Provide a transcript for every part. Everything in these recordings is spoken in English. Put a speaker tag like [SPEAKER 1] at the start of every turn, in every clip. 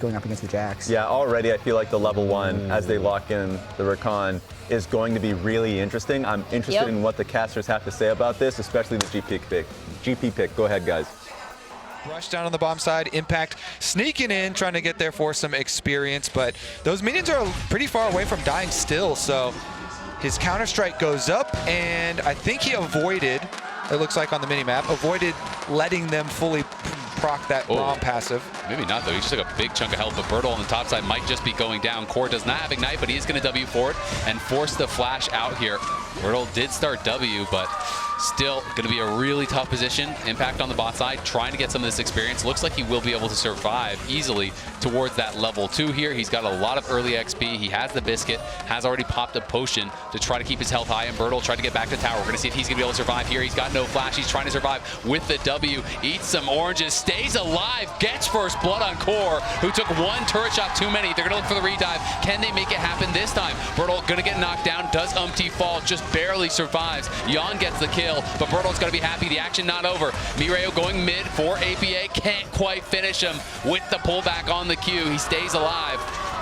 [SPEAKER 1] going up against the Jacks.
[SPEAKER 2] Yeah, already I feel like the level 1, as they lock in the Rakan, is going to be really interesting. I'm interested in what the casters have to say about this, especially the GP pick. Go ahead, guys.
[SPEAKER 3] Rush down on the bomb side, Impact sneaking in, trying to get there for some experience, but those minions are pretty far away from dying still, so his counter-strike goes up, and I think he avoided, it looks like on the mini-map, avoided letting them fully proc that bomb passive.
[SPEAKER 4] Maybe not, though. He just took a big chunk of health, but Bertle on the top side might just be going down. Core does not have Ignite, but he is going to W for it and force the flash out here. Bertle did start W, but still going to be a really tough position. Impact on the bot side, trying to get some of this experience. Looks like he will be able to survive easily towards that level 2 here. He's got a lot of early XP. He has the biscuit, has already popped a potion to try to keep his health high, and Bertle tried to get back to tower. We're going to see if he's going to be able to survive here. He's got no flash. He's trying to survive with the W. Eats some oranges, stays alive, gets first blood on Core, who took one turret shot too many. They're going to look for the redive. Can they make it happen this time? Bertle going to get knocked down. Does fall, just barely survives. Jan gets the kill, but Bertle's going to be happy. The action not over. Mireio going mid for APA. Can't quite finish him with the pullback on the Q. He stays alive.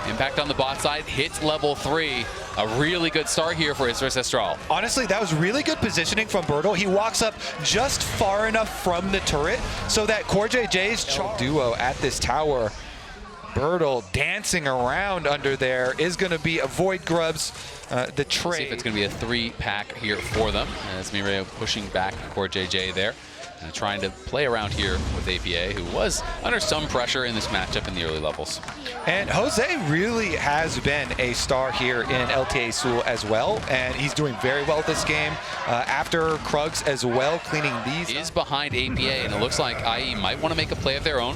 [SPEAKER 4] Impact on the bot side, hits level 3. A really good start here for Isurus Estral.
[SPEAKER 3] Honestly, that was really good positioning from Bertle. He walks up just far enough from the turret so that Core JJ's duo at this tower. Bertle dancing around under there is going to be a Void Grubs. The trade.
[SPEAKER 4] See if it's going to be a 3-pack here for them. As Mireio pushing back Core JJ there. Trying to play around here with APA, who was under some pressure in this matchup in the early levels.
[SPEAKER 3] And Jose really has been a star here in LTA Seoul as well, and he's doing very well this game. After Krugs as well, cleaning these.
[SPEAKER 4] Is behind APA, and it looks like IE might want to make a play of their own.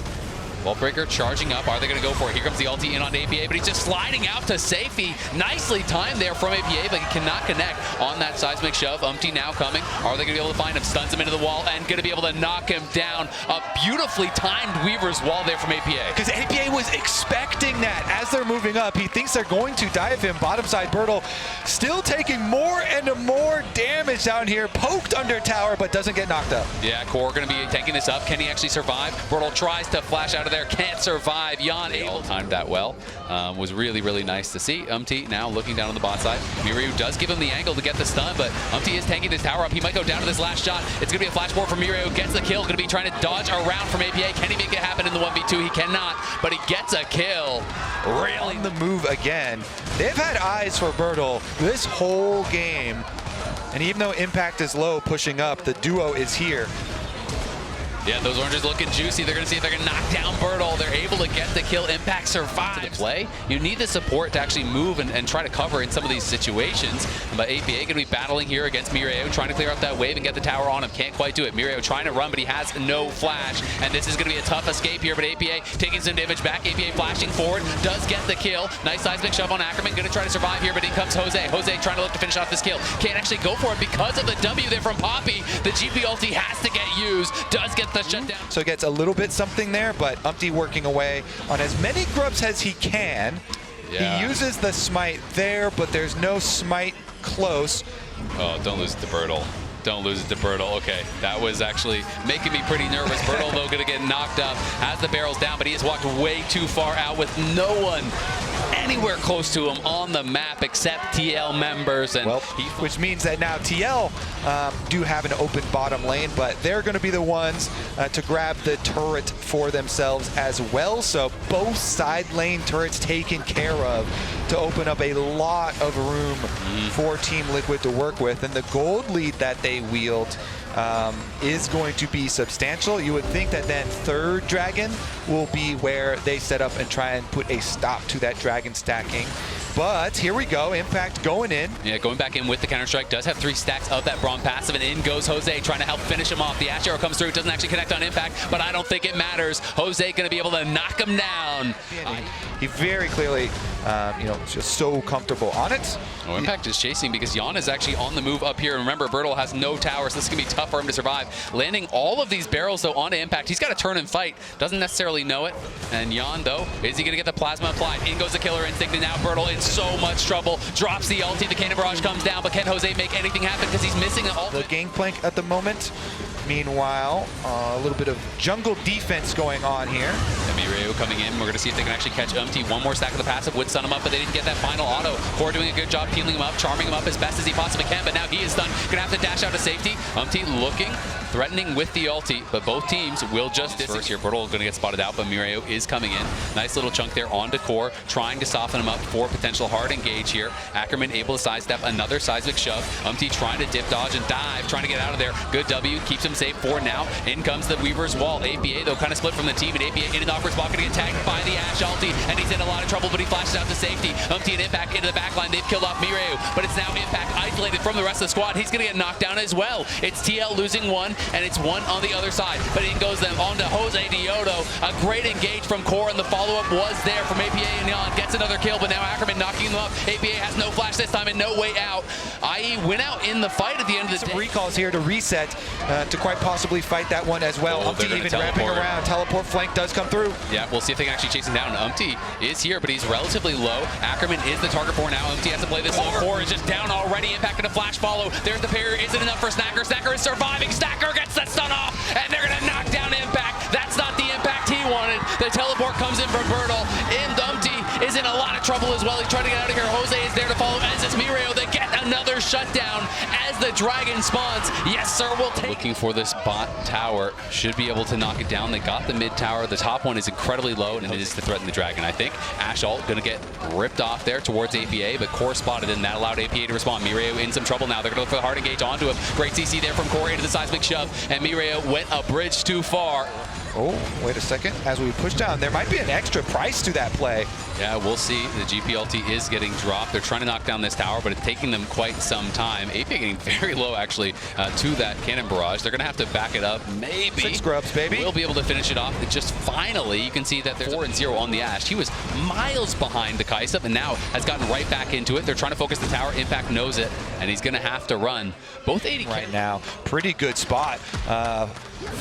[SPEAKER 4] Wallbreaker charging up. Are they going to go for it? Here comes the ulti in on APA, but he's just sliding out to safety. Nicely timed there from APA, but he cannot connect on that seismic shove. Umpty now coming. Are they going to be able to find him? Stuns him into the wall and going to be able to knock him down. A beautifully timed Weaver's wall there from APA.
[SPEAKER 3] Because APA was expecting that as they're moving up. He thinks they're going to dive him. Bottom side, Bertle still taking more and more damage down here. Poked under tower, but doesn't get knocked up.
[SPEAKER 4] Yeah, Core going to be taking this up. Can he actually survive? Bertle tries to flash out of there, can't survive. Jan all timed that well. Was really, really nice to see. Umpty now looking down on the bot side. Mireio does give him the angle to get the stun, but Umpty is tanking this tower up. He might go down to this last shot. It's going to be a flash forward from Mireio. Gets the kill. Going to be trying to dodge around from APA. Can he make it happen in the 1v2? He cannot, but he gets a kill.
[SPEAKER 3] Really on the move again. They've had eyes for Bertle this whole game. And even though Impact is low, pushing up, the duo is here.
[SPEAKER 4] Yeah, those oranges looking juicy. They're going to see if they're going to knock down Bertle. They're able to get the kill. Impact survives. To the play, you need the support to actually move and try to cover in some of these situations. But APA going to be battling here against Mireio, trying to clear out that wave and get the tower on him. Can't quite do it. Mireio trying to run, but he has no flash. And this is going to be a tough escape here, but APA taking some damage back. APA flashing forward, does get the kill. Nice seismic shove on Ackerman. Going to try to survive here, but in comes Jose. Jose trying to look to finish off this kill. Can't actually go for it because of the W there from Poppy. The GP ulti has to get used. Does get the shutdown.
[SPEAKER 3] So it gets a little bit something there, but Umpty working away on as many grubs as he can. Yeah. He uses the smite there, but there's no smite close.
[SPEAKER 4] Oh, don't lose it to Bertle. Don't lose it to Bertle. Okay, that was actually making me pretty nervous. Bertle, though, going to get knocked up. Has the barrels down, but he has walked way too far out with no one anywhere close to him on the map except TL members. And
[SPEAKER 3] which means that now TL do have an open bottom lane, but they're going to be the ones to grab the turret for themselves as well. So both side lane turrets taken care of to open up a lot of room for Team Liquid to work with. And the gold lead that they wield is going to be substantial. You would think that then third dragon will be where they set up and try and put a stop to that dragon stacking. But here we go, Impact going in.
[SPEAKER 4] Yeah, going back in with the counter-strike. Does have 3 stacks of that Braum passive, and in goes Jose, trying to help finish him off. The Ash Arrow comes through, doesn't actually connect on Impact, but I don't think it matters. Jose going to be able to knock him down.
[SPEAKER 3] He very clearly, just so comfortable on it.
[SPEAKER 4] Oh, Impact is chasing because Jan is actually on the move up here. And remember, Bertle has no tower, so this is going to be tough for him to survive. Landing all of these barrels, though, onto Impact. He's got to turn and fight. Doesn't necessarily know it. And Jan, though, is he going to get the plasma applied? In goes the Killer Instinct, and now Bertle in so much trouble. Drops the ulti. The Cannon Barrage comes down, but can Jose make anything happen because he's missing it all?
[SPEAKER 3] The gangplank at the moment. Meanwhile, a little bit of jungle defense going on here.
[SPEAKER 4] Mirio coming in. We're going to see if they can actually catch Umti. One more stack of the passive would stun him up, but they didn't get that final auto. Core doing a good job peeling him up, charming him up as best as he possibly can, but now he is stunned. Going to have to dash out to safety. Umti looking, threatening with the ulti, but both teams will just first here. Bertle going to get spotted out, but Mirio is coming in. Nice little chunk there onto Core, trying to soften him up for potential hard engage here. Ackerman able to sidestep another seismic shove. Umti trying to dip, dodge, and dive, trying to get out of there. Good W, keeps him safe for now. In comes the Weaver's Wall. APA, though, kind of split from the team, and APA in an awkward spot, going to get tagged by the Ashe ulti, and he's in a lot of trouble, but he flashes out to safety. Umti and Impact into the backline. They've killed off Mirio, but it's now Impact isolated from the rest of the squad. He's going to get knocked down as well. It's TL losing one, and it's one on the other side, but in goes them on to Jose Diodo. A great engage from Core, and the follow-up was there from APA, and Jan gets another kill, but now Ackerman knocking them up. APA has no flash this time and no way out. IE went out in the fight at the end of the day.
[SPEAKER 3] Some recalls here to reset to quite possibly fight that one as well.
[SPEAKER 4] Oh,
[SPEAKER 3] Umti even wrapping around. Teleport flank does come through.
[SPEAKER 4] Yeah, we'll see if they can actually chase him down. Umti is here, but he's relatively low. Ackerman is the target for now. Umti has to play this low. Core is just down already. Impacted a flash follow. There's the parry. Isn't enough for Snacker. Snacker is surviving. Snacker gets the stun off, and they're going to knock down Impact. That's not the Impact he wanted. The teleport comes in from Bertle, and Umti is in a lot of trouble as well. He's trying to get out of here. Jose is there to follow, as is Mirio. They get another shutdown as the dragon spawns. Yes, sir, we'll take. Looking for this bot tower. Should be able to knock it down. They got the mid tower. The top one is incredibly low, and it is to threaten the dragon, I think. Ashe ult going to get ripped off there towards APA, but Core spotted, and that allowed APA to respond. Mirio in some trouble now. They're going to look for the hard engage onto him. Great CC there from Core into the seismic shove, and Mirio went a bridge too far.
[SPEAKER 3] Oh, wait a second. As we push down, there might be an extra price to that play.
[SPEAKER 4] Yeah, we'll see. The GP ulti is getting dropped. They're trying to knock down this tower, but it's taking them quite some time. APA getting very low, actually, to that cannon barrage. They're going to have to back it up, maybe.
[SPEAKER 3] 6 grubs, baby.
[SPEAKER 4] We'll be able to finish it off. It just finally, you can see that there's 4-0 on the Ashe. He was miles behind the Kaisa, and now has gotten right back into it. They're trying to focus the tower. Impact knows it, and he's going to have to run. Both 80
[SPEAKER 3] right now. Pretty good spot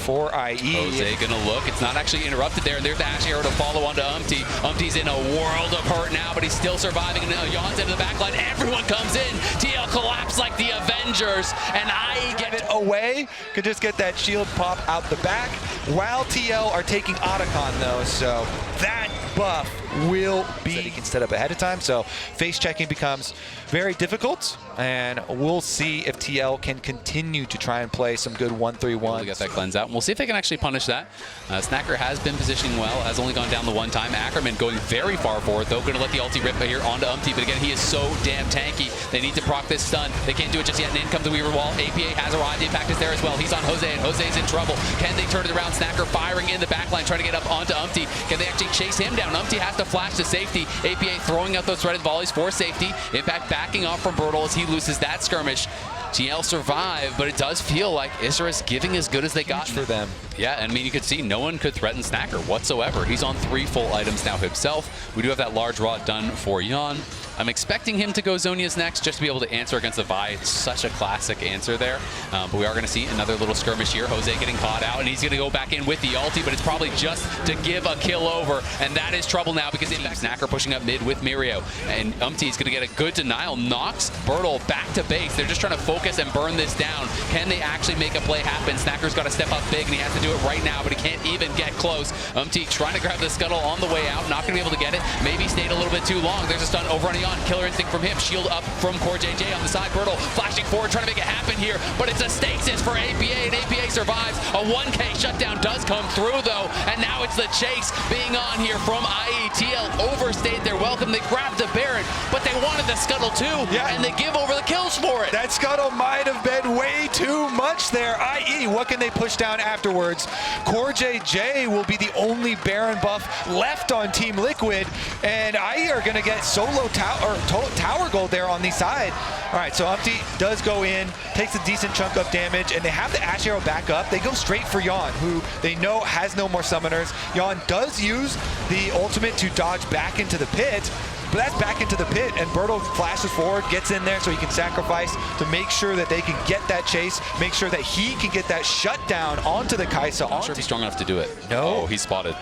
[SPEAKER 3] for IE.
[SPEAKER 4] Jose going to look. It's not actually interrupted there, and there's the Ashe arrow to follow onto Umti. Umti's in a world of hurt now, but he's still surviving. And Jan's into the backline. Everyone comes in. TL collapse like the Avengers, and IE get it
[SPEAKER 3] away. Could just get that shield pop out the back, while TL are taking Otacon, though, so that buff will be that he can set up ahead of time, so face checking becomes very difficult, and we'll see if TL can continue to try and play some good 1-3-1.
[SPEAKER 4] Get that cleanse out, and we'll see if they can actually punish that. Snacker has been positioning well, has only gone down the one time. Ackerman going very far forward, though, going to let the ulti rip here onto Umti, but again, he is so damn tanky. They need to proc this stun. They can't do it just yet, and in comes the Weaver Wall. APA has arrived. Impact is there as well. He's on Jose, and Jose's in trouble. Can they turn it around? Snacker firing in the backline, trying to get up onto Umti. Can they actually chase him down? Umti has to flash to safety. APA throwing out those threaded volleys for safety. Impact backing off from Bertle as he loses that skirmish. TL survived, but it does feel like Isurus giving as good as they got
[SPEAKER 3] for them.
[SPEAKER 4] Yeah, I mean, you could see no one could threaten Snacker whatsoever. He's on 3 full items now himself. We do have that large rod done for Jan. I'm expecting him to go Zonia's next just to be able to answer against the Vi. It's such a classic answer there. But we are going to see another little skirmish here. Jose getting caught out, and he's going to go back in with the ulti, but it's probably just to give a kill over, and that is trouble now because Snacker pushing up mid with Mirio, and Umti is going to get a good denial. Knocks Bertle back to base. They're just trying to focus and burn this down. Can they actually make a play happen? Snacker's got to step up big, and he has to do it right now, but he can't even get close. Umti trying to grab the scuttle on the way out, not going to be able to get it. Maybe stayed a little bit too long. There's a stun over on Jan. Killer instinct from him. Shield up from Core JJ on the side. Bertle flashing forward, trying to make it happen here, but it's a stasis for APA, and APA survives. A 1K shutdown does come through, though, and now it's the chase being on here from IE. TL overstayed their welcome. They grabbed the Baron, but they wanted the scuttle too, and they give over the kills for it.
[SPEAKER 3] That scuttle might have been way too much there. IE, what can they push down afterwards? Core JJ will be the only Baron buff left on Team Liquid, and IE are going to get solo tower gold there on the side. All right, so Umti does go in, takes a decent chunk of damage, and they have the Ashe arrow back up. They go straight for Jan, who they know has no more summoners. Jan does use the ultimate to dodge back into the pit, but that's back into the pit, and Bertle flashes forward, gets in there so he can sacrifice to make sure that they can get that chase, make sure that he can get that shutdown onto the Kaisa.
[SPEAKER 4] Not sure if he's strong enough to do it.
[SPEAKER 3] No.
[SPEAKER 4] Oh, he's spotted.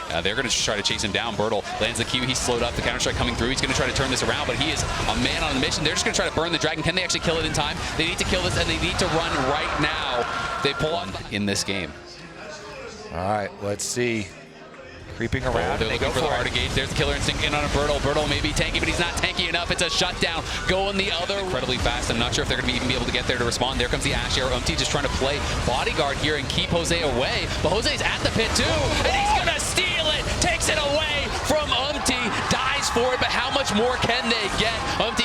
[SPEAKER 4] They're going to try to chase him down. Bertle lands the Q. He's slowed up. The counter-strike coming through. He's going to try to turn this around, but he is a man on a mission. They're just going to try to burn the dragon. Can they actually kill it in time? They need to kill this, and they need to run right now. They pull on in this game.
[SPEAKER 3] All right, let's see. Creeping around.
[SPEAKER 4] They're looking for the hard engage. There's the killer instinct in on a Bertle. Bertle may be tanky, but he's not tanky enough. It's a shutdown. Going the other incredibly fast. I'm not sure if they're going to even be able to get there to respond. There comes the Ash Arrow. just trying to play bodyguard here and keep Jose away. But Jose's at the pit too, and he's going to steal it. Takes it away from dies for it, but how much more can they get?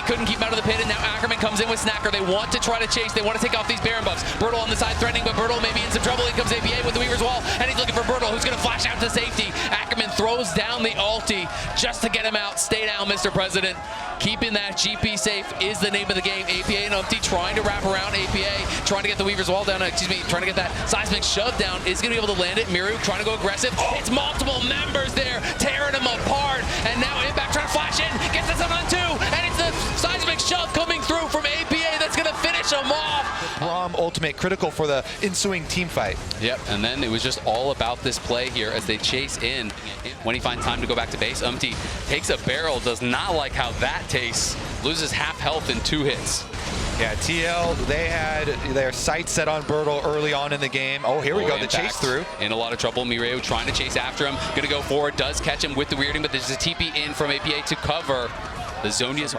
[SPEAKER 4] Couldn't keep him out of the pit, and now Ackerman comes in with Snacker. They want to try to chase. They want to take off these Baron buffs. Bertle on the side threatening, but Bertle may be in some trouble. Here comes APA with the Weaver's Wall, and he's looking for Bertle, who's going to flash out to safety. Ackerman throws down the ulti just to get him out. Stay down, Mr. President. Keeping that GP safe is the name of the game. APA and trying to wrap around APA, trying to get the Weaver's Wall down, trying to get that seismic shove down. Is going to be able to land it. Miru trying to go aggressive. It's multiple members there, tearing them apart, and now Impact trying to flash in, gets this on two, and it's the seismic shove coming through from APA that's going to finish them off.
[SPEAKER 3] Braum ultimate critical for the ensuing team fight.
[SPEAKER 4] Yep, and then it was just all about this play here as they chase in. When he finds time to go back to base, takes a barrel, does not like how that tastes, loses half health in 2 hits.
[SPEAKER 3] Yeah, TL, they had their sights set on Bertle early on in the game. Oh, here we go, the chase through.
[SPEAKER 4] In a lot of trouble. Mireo trying to chase after him. Going to go forward, does catch him with the weirding, but there's a TP in from APA to cover. The Zonia's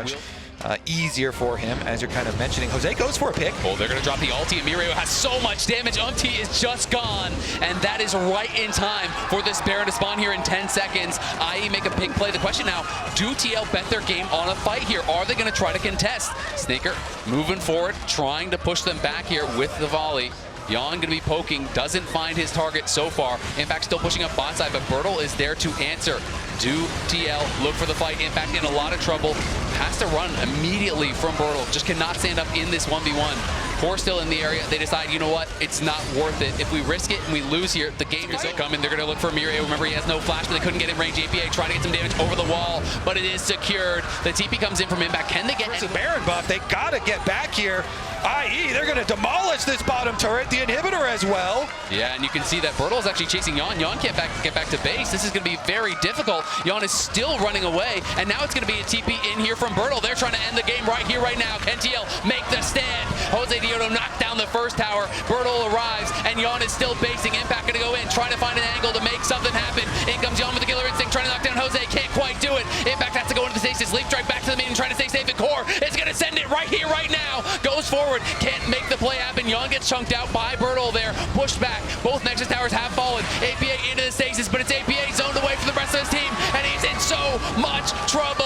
[SPEAKER 3] easier for him, as you're kind of mentioning. Jose goes for a pick.
[SPEAKER 4] Oh, they're going to drop the ulti, and Mireo has so much damage. is just gone, and that is right in time for this Baron to spawn here in 10 seconds. IE make a big play. The question now, do TL bet their game on a fight here? Are they going to try to contest? Snaker moving forward, trying to push them back here with the volley. Jan going to be poking, doesn't find his target so far. Impact still pushing up bot side, but Bertle is there to answer. Do TL look for the fight? Impact in a lot of trouble. Has to run immediately from Bertle. Just cannot stand up in this 1v1. Core still in the area. They decide, you know what? It's not worth it. If we risk it and we lose here, the game is coming. They're going to look for Mireo. Remember, he has no flash, but they couldn't get in range. APA trying to get some damage over the wall, but it is secured. The TP comes in from Impact. Can they get
[SPEAKER 3] a Baron buff? They got to get back here. IE, they're going to demolish this bottom turret, the inhibitor as well.
[SPEAKER 4] Yeah, and you can see that Bertle is actually chasing Jan. Jan can't get back to base. This is going to be very difficult. Jan is still running away, and now it's going to be a TP in here from Bertle. They're trying to end the game right here, right now. Can TL make the stand? Jose Diodo knocked down the first tower. Bertle arrives, and Jan is still basing. Impact going to go in, trying to find an angle to make something happen. In comes Jan with the killer instinct, trying to knock down Jose. Can't quite do it. Impact has to go into the stasis. Leap strike back to the main, trying to stay safe in core. It's going to send it right here, right now. Goes forward. Can't make the play happen. Jan gets chunked out by Bertle there. Pushed back. Both Nexus towers have fallen. APA into the stasis, but it's APA zoned away from the rest of his team, and he's in so much trouble.